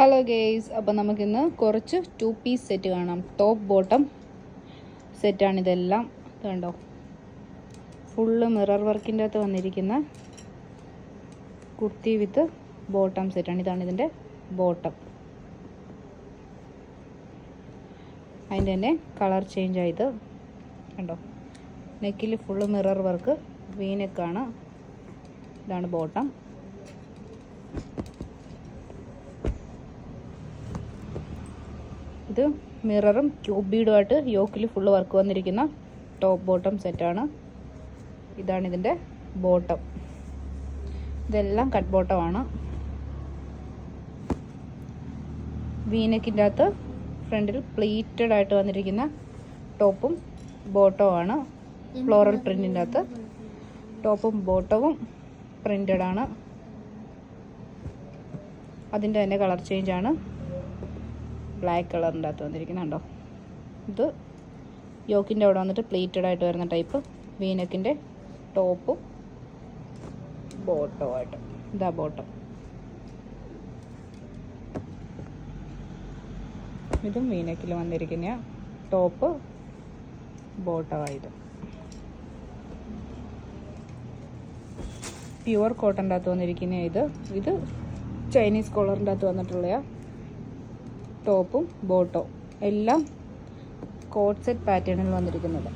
Hello guys, അപ്പോൾ നമുക്കിന്ന് കുറച്ച് 2 പീസ് സെറ്റ് കാണാം. ടോപ്പ് ബോട്ടം സെറ്റാണിതെല്ലാം. കണ്ടോ, ഫുള്ള് മിറർ വർക്കിൻ്റെ അകത്ത് വന്നിരിക്കുന്ന കുർത്തി വിത്ത് ബോട്ടം സെറ്റാണ്. ഇതാണ് ഇതിൻ്റെ ബോട്ടം. അതിൻ്റെ തന്നെ കളർ ചേഞ്ച് ആയത് കണ്ടോ. നെക്കിൽ ഫുള്ള് മിറർ വർക്ക്, വീനെക്കാണ്. ഇതാണ് ബോട്ടം. ഇത് മിററും ക്യൂബ് ബീഡുമായിട്ട് യോക്കിൽ ഫുള്ള് വർക്ക് വന്നിരിക്കുന്ന ടോപ്പ് ബോട്ടം സെറ്റാണ്. ഇതാണ് ഇതിൻ്റെ ബോട്ടം. ഇതെല്ലാം കട്ട് ബോട്ടമാണ്. വീനെക്കിൻ്റെ അകത്ത് ഫ്രണ്ടിൽ പ്ലീറ്റഡ് ആയിട്ട് വന്നിരിക്കുന്ന ടോപ്പും ബോട്ടവുമാണ്. ഫ്ലോറൽ പ്രിൻറ്റിൻ്റെ അകത്ത് ടോപ്പും ബോട്ടവും പ്രിൻറ്റഡ് ആണ്. അതിൻ്റെ തന്നെ കളർ ചേഞ്ചാണ്. ബ്ലാക്ക് കളറിൻ്റെ അകത്ത് വന്നിരിക്കുന്നുണ്ടോ. ഇത് യോക്കിൻ്റെ അവിടെ വന്നിട്ട് പ്ലീറ്റഡ് ആയിട്ട് വരുന്ന ടൈപ്പ് വീനെക്കിൻ്റെ ടോപ്പും ബോട്ടവുമായിട്ട്. ഇതാ ബോട്ടം. ഇതും വീനെക്കിൽ വന്നിരിക്കുന്ന ടോപ്പ് ബോട്ടമായത്. പ്യുവർ കോട്ടൻ്റെ അകത്ത് വന്നിരിക്കുന്ന ഇത് ചൈനീസ് കോളറിൻ്റെ അകത്ത് വന്നിട്ടുള്ള ടോപ്പും ബോട്ടോ എല്ലാം കോട്ട് സെറ്റ് പാറ്റേണിൽ വന്നിരിക്കുന്നത്.